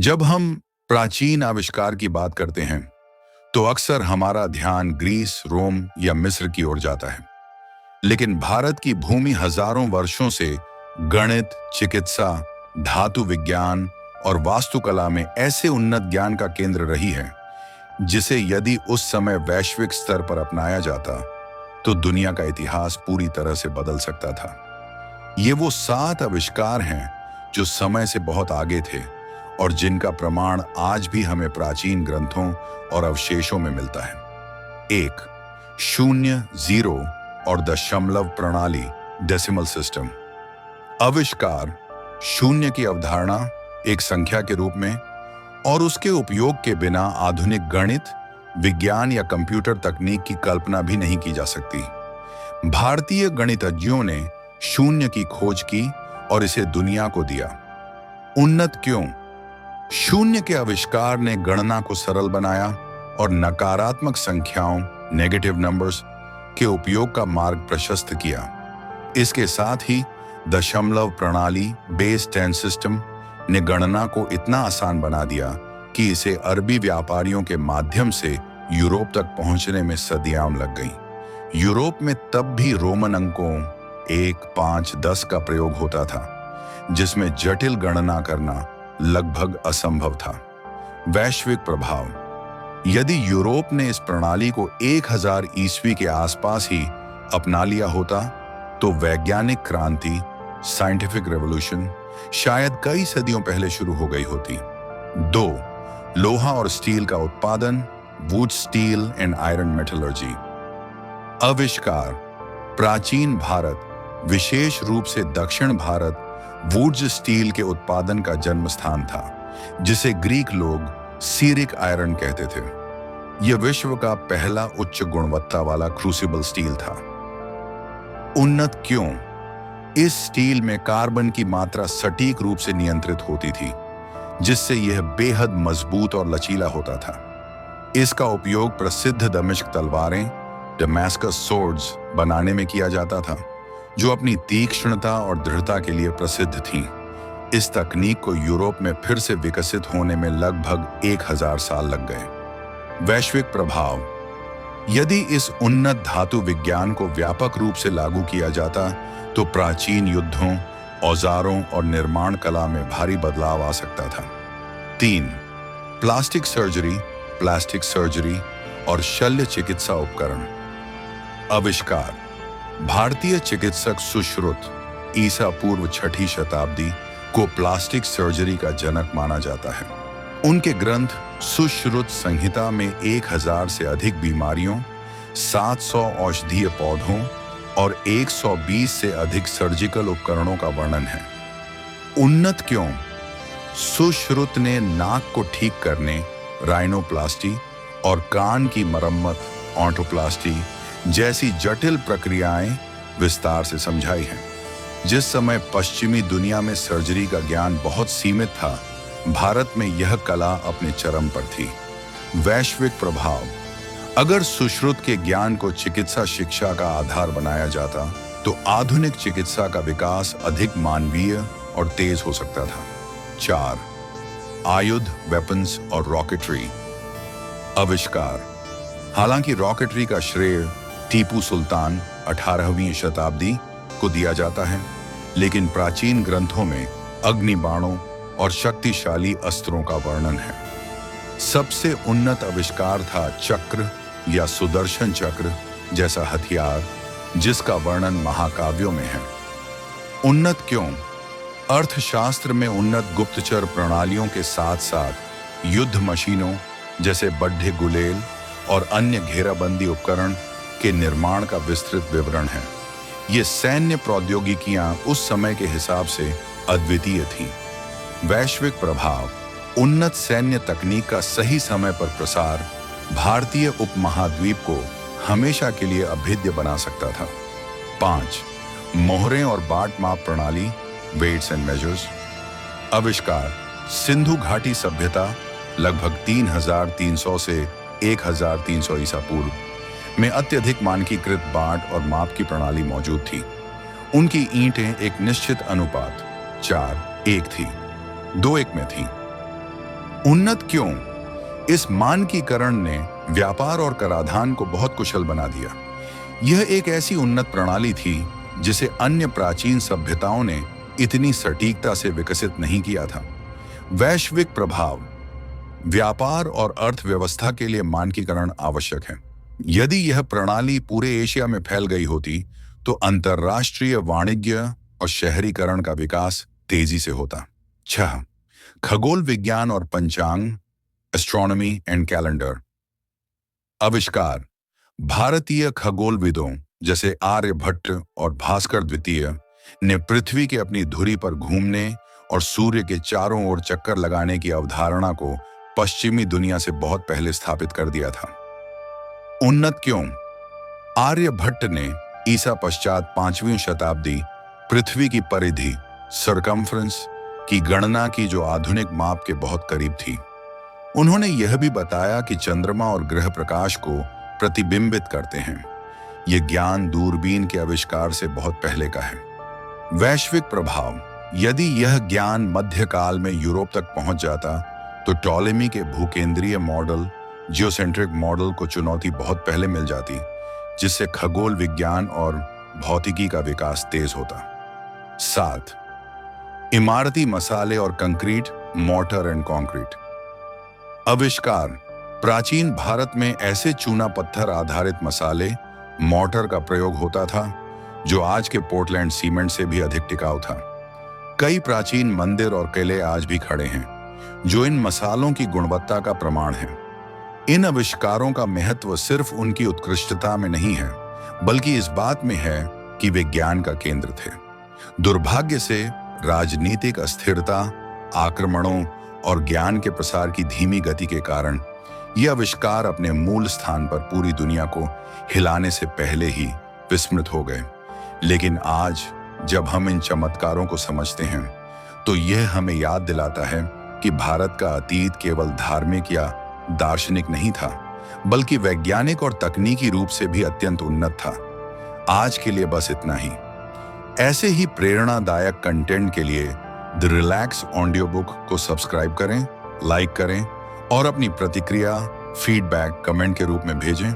जब हम प्राचीन आविष्कार की बात करते हैं तो अक्सर हमारा ध्यान ग्रीस, रोम या मिस्र की ओर जाता है। लेकिन भारत की भूमि हजारों वर्षों से गणित, चिकित्सा, धातु विज्ञान और वास्तुकला में ऐसे उन्नत ज्ञान का केंद्र रही है जिसे यदि उस समय वैश्विक स्तर पर अपनाया जाता तो दुनिया का इतिहास पूरी तरह से बदल सकता था। ये वो 7 आविष्कार हैं जो समय से बहुत आगे थे और जिनका प्रमाण आज भी हमें प्राचीन ग्रंथों और अवशेषों में मिलता है। 1. शून्य, जीरो और दशमलव प्रणाली, डेसिमल सिस्टम। आविष्कार शून्य की अवधारणा एक संख्या के रूप में और उसके उपयोग के बिना आधुनिक गणित, विज्ञान या कंप्यूटर तकनीक की कल्पना भी नहीं की जा सकती। भारतीय गणितज्ञों ने शून्य की खोज की और इसे दुनिया को दिया। उन्नत क्यों? शून्य के आविष्कार ने गणना को सरल बनाया और नकारात्मक संख्याओं, नेगेटिव नंबर्स के उपयोग का मार्ग प्रशस्त किया। इसके साथ ही दशमलव प्रणाली, बेस 10 सिस्टम ने गणना को इतना आसान बना दिया कि इसे अरबी व्यापारियों के माध्यम से यूरोप तक पहुंचने में सदियां लग गईं। यूरोप में तब भी रोमन अंकों 1, 5, 10 का प्रयोग होता था, जिसमें जटिल गणना करना लगभग असंभव था। वैश्विक प्रभाव। यदि यूरोप ने इस प्रणाली को 1000 ईस्वी के आसपास ही अपना लिया होता तो वैज्ञानिक क्रांति, साइंटिफिक रेवोल्यूशन शायद कई सदियों पहले शुरू हो गई होती। 2. लोहा और स्टील का उत्पादन, would, steel and iron metallurgy. आविष्कार। प्राचीन भारत, विशेष रूप से दक्षिण भारत, वुड्स स्टील के उत्पादन का जन्म स्थान था, जिसे ग्रीक लोग सीरिक आयरन कहते थे। यह विश्व का पहला उच्च गुणवत्ता वाला क्रूसिबल स्टील था। उन्नत क्यों? इस स्टील में कार्बन की मात्रा सटीक रूप से नियंत्रित होती थी, जिससे यह बेहद मजबूत और लचीला होता था। इसका उपयोग प्रसिद्ध दमिश्क तलवारें, डमास्कस सोर्ड्स बनाने में किया जाता था, जो अपनी तीक्ष्णता और दृढ़ता के लिए प्रसिद्ध थीं। इस तकनीक को यूरोप में फिर से विकसित होने में लगभग 1000 साल लग गए। वैश्विक प्रभाव। यदि इस उन्नत धातु विज्ञान को व्यापक रूप से लागू किया जाता तो प्राचीन युद्धों, औजारों और निर्माण कला में भारी बदलाव आ सकता था। 3. प्लास्टिक सर्जरी और शल्य चिकित्सा उपकरण। आविष्कार। भारतीय चिकित्सक सुश्रुत ईसा पूर्व 6ठी शताब्दी को प्लास्टिक सर्जरी का जनक माना जाता है। उनके ग्रंथ सुश्रुत संहिता में 1000 से अधिक बीमारियों, 700 औषधीय पौधों और 120 से अधिक सर्जिकल उपकरणों का वर्णन है। उन्नत क्यों? सुश्रुत ने नाक को ठीक करने, राइनोप्लास्टी और कान की मरम्मत, ऑटोप्लास्टी जैसी जटिल प्रक्रियाएं विस्तार से समझाई हैं। जिस समय पश्चिमी दुनिया में सर्जरी का ज्ञान बहुत सीमित था, भारत में यह कला अपने चरम पर थी। वैश्विक प्रभाव। अगर सुश्रुत के ज्ञान को चिकित्सा शिक्षा का आधार बनाया जाता तो आधुनिक चिकित्सा का विकास अधिक मानवीय और तेज हो सकता था। 4. आयुध, वेपन्स और रॉकेटरी। आविष्कार। हालांकि रॉकेटरी का श्रेय टीपू सुल्तान 18वीं शताब्दी को दिया जाता है, लेकिन प्राचीन ग्रंथों में अग्नि बाणों और शक्तिशाली अस्त्रों का वर्णन है। सबसे उन्नत आविष्कार था चक्र या सुदर्शन चक्र जैसा हथियार, जिसका वर्णन महाकाव्यों में है। उन्नत क्यों? अर्थशास्त्र में उन्नत गुप्तचर प्रणालियों के साथ साथ युद्ध मशीनों जैसे बड्ढे गुलेल और अन्य घेराबंदी उपकरण के निर्माण का विस्तृत विवरण है। ये सैन्य प्रौद्योगिकियां उस समय के हिसाब से अद्वितीय थीं। वैश्विक प्रभाव। उन्नत सैन्य तकनीक का सही समय पर प्रसार भारतीय उपमहाद्वीप को हमेशा के लिए अभेद्य बना सकता था। 5. मोहरें और बाट माप प्रणाली, वेट्स एंड मेजर्स। आविष्कार। सिंधु घाटी सभ्यता लगभग 3300 से 1300 ईसा पूर्व में अत्यधिक मानकीकृत बाट और माप की प्रणाली मौजूद थी। उनकी ईंटें एक निश्चित अनुपात 4:1 थी, 2:1 में थी। उन्नत क्यों? इस मानकीकरण ने व्यापार और कराधान को बहुत कुशल बना दिया। यह एक ऐसी उन्नत प्रणाली थी जिसे अन्य प्राचीन सभ्यताओं ने इतनी सटीकता से विकसित नहीं किया था। वैश्विक प्रभाव। व्यापार और अर्थव्यवस्था के लिए मानकीकरण आवश्यक है। यदि यह प्रणाली पूरे एशिया में फैल गई होती तो अंतर्राष्ट्रीय वाणिज्य और शहरीकरण का विकास तेजी से होता। 6. खगोल विज्ञान और पंचांग, एस्ट्रोनॉमी एंड कैलेंडर। आविष्कार। भारतीय खगोलविदों जैसे आर्यभट्ट और भास्कर द्वितीय ने पृथ्वी के अपनी धुरी पर घूमने और सूर्य के चारों ओर चक्कर लगाने की अवधारणा को पश्चिमी दुनिया से बहुत पहले स्थापित कर दिया था। उन्नत क्यों? आर्यभट्ट ने ईसा पश्चात 5वीं शताब्दी पृथ्वी की परिधि सर्कम्फ्रेंस की गणना की जो आधुनिक माप के बहुत करीब थी। उन्होंने यह भी बताया कि चंद्रमा और ग्रह प्रकाश को प्रतिबिंबित करते हैं। यह ज्ञान दूरबीन के आविष्कार से बहुत पहले का है। वैश्विक प्रभाव। यदि यह ज्ञान मध्यकाल में यूरोप तक पहुंच जाता तो टॉलेमी के भूकेंद्रीय मॉडल, जियोसेंट्रिक मॉडल को चुनौती बहुत पहले मिल जाती, जिससे खगोल विज्ञान और भौतिकी का विकास तेज होता। 7. इमारती मसाले और कंक्रीट, मोर्टर एंड कंक्रीट। आविष्कार। प्राचीन भारत में ऐसे चूना पत्थर आधारित मसाले, मोर्टर का प्रयोग होता था जो आज के पोर्टलैंड सीमेंट से भी अधिक टिकाऊ था। कई प्राचीन मंदिर और किले आज भी खड़े हैं जो इन मसालों की गुणवत्ता का प्रमाण है। इन आविष्कारों का महत्व सिर्फ उनकी उत्कृष्टता में नहीं है, बल्कि इस बात में है कि वे ज्ञान का केंद्र थे। दुर्भाग्य से राजनीतिक अस्थिरता, आक्रमणों और ज्ञान के प्रसार की धीमी गति के कारण ये आविष्कार अपने मूल स्थान पर पूरी दुनिया को हिलाने से पहले ही विस्मृत हो गए। लेकिन आज जब हम इन चमत्कारों को समझते हैं तो यह हमें याद दिलाता है कि भारत का अतीत केवल धार्मिक या दार्शनिक नहीं था, बल्कि वैज्ञानिक और तकनीकी रूप से भी अत्यंत उन्नत था। आज के लिए बस इतना ही। ऐसे ही प्रेरणादायक कंटेंट के लिए द रिलैक्स ऑडियो बुक को सब्सक्राइब करें, लाइक करें और अपनी प्रतिक्रिया, फीडबैक कमेंट के रूप में भेजें।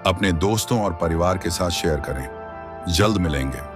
अपने दोस्तों और परिवार के साथ शेयर करें। जल्द मिलेंगे।